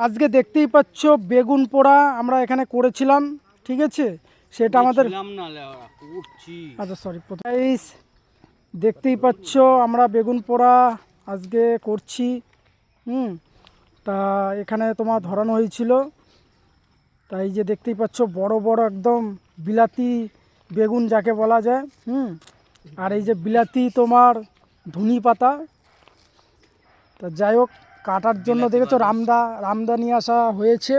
আজকে দেখতেই পাচ্ছ বেগুন পোড়া আমরা এখানে করেছিলাম, ঠিক আছে? সেটা আমাদের আচ্ছা সরি গাইস, দেখতেই পাচ্ছ আমরা বেগুন পোড়া আজকে করছি। তা এখানে তোমার ধরানো হয়েছিল, তাই যে দেখতেই পাচ্ছ বড় বড় একদম বিলাতি বেগুন যাকে বলা যায়। আর এই যে বিলাতি তোমার ধনি পাতা। তা যাই হোক, কাটার জন্য দেখেছো রামদা নিয়ে আসা হয়েছে।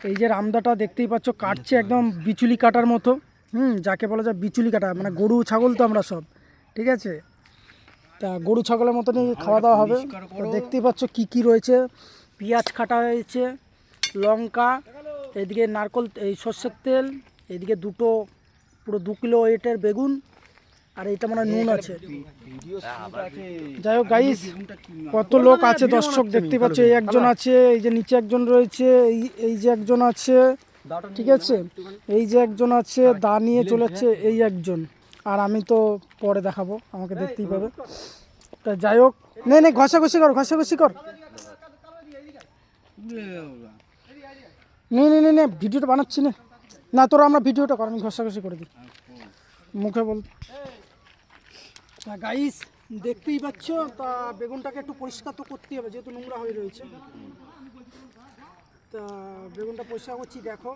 এই যে রামদাটা দেখতেই পাচ্ছ কাটছে একদম বিচুলি কাটার মতো। যাকে বলা যায় বিচুলি কাটা, মানে গরু ছাগল তো আমরা সব, ঠিক আছে? তা গরু ছাগলের মতনই খাওয়া দাওয়া হবে। তো দেখতেই পাচ্ছ কি কি রয়েছে। পেঁয়াজ কাটা হয়েছে, লঙ্কা, এইদিকে নারকল এই সর্ষের তেল, এইদিকে দুটো পুরো 2 কিলো ওয়েটের বেগুন, আর এইটা মনে হয় নুন আছে। যাই হোক গাইস, কত লোক আছে দর্শক দেখতে পাচ্ছ। এই একজন আছে, এই যে নিচে একজন রয়েছে, এই যে একজন আছে, ঠিক আছে? এই যে একজন আছে দা নিয়ে চলেছে, এই একজন। আর আমি তো পরে দেখাবো, আমাকে দেখতেই পাবে। তা যাই হোক, নে ঘষাঘষি কর নে ভিডিওটা বানাচ্ছি না তোরা, আমরা ভিডিওটা কর, আমি ঘষাঘষি করে দিই মুখে বল। গাইস দেখতেই পাচ্ছ, তা বেগুনটাকে একটু পরিষ্কার তো করতেই হবে যেহেতু নোংরা হয়ে রয়েছে। তা বেগুনটা পরিষ্কার করছি, দেখো,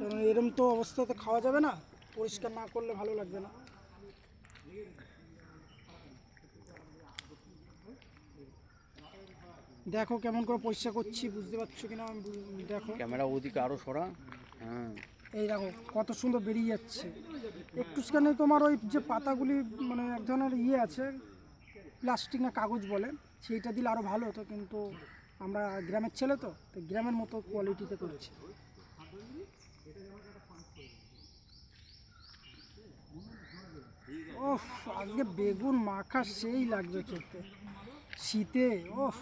কারণ এরম তো অবস্থাতে খাওয়া যাবে না, পরিষ্কার না করলে ভালো লাগবে না। দেখো কেমন করে পরিষ্কার করছি, বুঝতে পারছো কিনা দেখো। ক্যামেরা ওদিকে আরো সরা। হ্যাঁ, এই দেখো কত সুন্দর বেরিয়ে যাচ্ছে। একটুখানি তোমার ওই যে পাতাগুলি, মানে এক ধরনের আছে, প্লাস্টিক না কাগজ বলে, সেইটা দিলে আরও ভালো হতো, কিন্তু আমরা গ্রামের ছেলে তো গ্রামের মতো কোয়ালিটিতে করছি। ওফ, আজকে বেগুন মাখা সেই লাগবে খেতে শীতে। ওফ,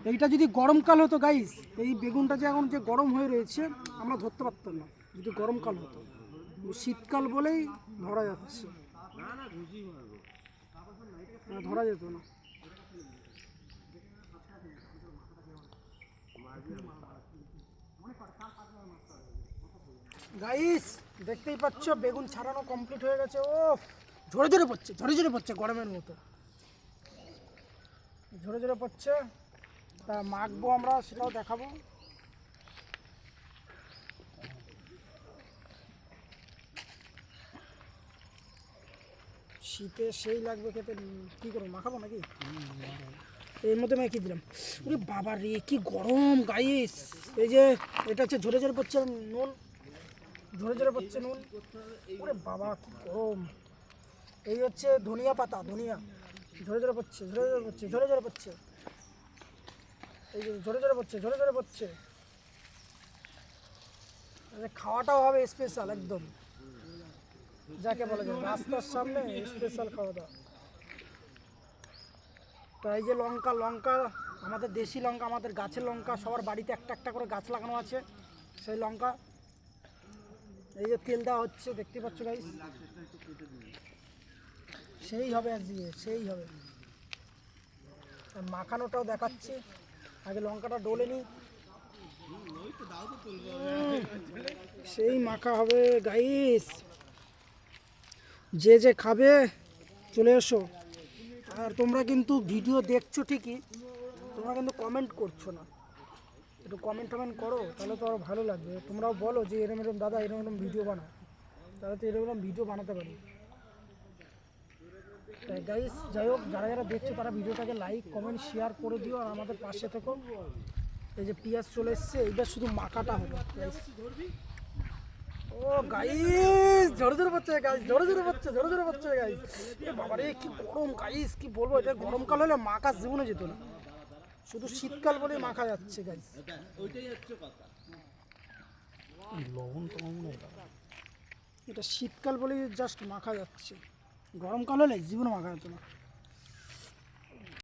এইটা যদি গরমকাল হতো গাইস, এই বেগুনটা যে এখন যে গরম হয়ে রয়েছে আমরা ধরতে পারতাম না যদি গরমকাল হতো। শীতকাল বলেই ধরা যাচ্ছে, ধরা যেত না। গাইস দেখতেই পাচ্ছ বেগুন ছাড়ানো কমপ্লিট হয়ে গেছে। ও ঝরে ঝরে পড়ছে গরমের মতো, ঝরে পড়ছে। তা মাখবো আমরা, সেটাও দেখাবো। শীতে সেই লাগবে খেতে। কী করবো, মাখাবো নাকি? এর মধ্যে মেখে দিলাম। ওরে বাবা রে, কি গরম গাইস! এই যে এটা হচ্ছে ঝরে পড়ছে নুন, ঝরে পড়ছে নুন। ওরে বাবা কি গরম! এই হচ্ছে ধনিয়া পাতা, ধনিয়া ঝরে পড়ছে, ঝরে পড়ছে। এই যে ঝরে পড়ছে। খাওয়াটাও হবে স্পেশাল একদম, যাকে বলা যায় রাস্তার সামনে স্পেশাল খাওয়া দাওয়া। তো এই যে লঙ্কা আমাদের দেশি লঙ্কা, আমাদের গাছের লঙ্কা, সবার বাড়িতে একটা একটা করে গাছ লাগানো আছে সেই লঙ্কা। এই যে তেল দেওয়া হচ্ছে দেখতে পাচ্ছ গাইস, সেই হবে আজকে, সেই হবে। মাখানোটাও দেখাচ্ছি, আগে লঙ্কাটা ডলে নিই, সেই মাখা হবে গাইস। যে খাবে চলে এসো। আর তোমরা কিন্তু ভিডিও দেখছো ঠিকই, তোমরা কিন্তু কমেন্ট করছো না। একটু কমেন্ট করো, তাহলে তো আরও ভালো লাগবে। তোমরাও বলো যে এরম দাদা এরম ভিডিও বানাও, তাহলে তো এরকম ভিডিও বানাতে পারি। তাই গাইস, যাই হোক, যারা দেখছো তারা ভিডিওটাকে লাইক কমেন্ট শেয়ার করে দিও, আর আমাদের পাশে থেকো। এই যে পেঁয়াজ চলে এসছে, এইবার শুধু মাখাটা হবে। ও গাইস ঝরে পড়ছে গাইস, ঝরে পড়ছে গাইস। এ বাবা রে কি গরম গাইস, কি বলবো, এটা গরমকাল হলে মাখা জীবনে যেত না, শুধু শীতকাল বলে মাখা যাচ্ছে গাইস। এটা শীতকাল বলেই জাস্ট মাখা যাচ্ছে, গরমকাল হলে জীবনে মাখা যেত না।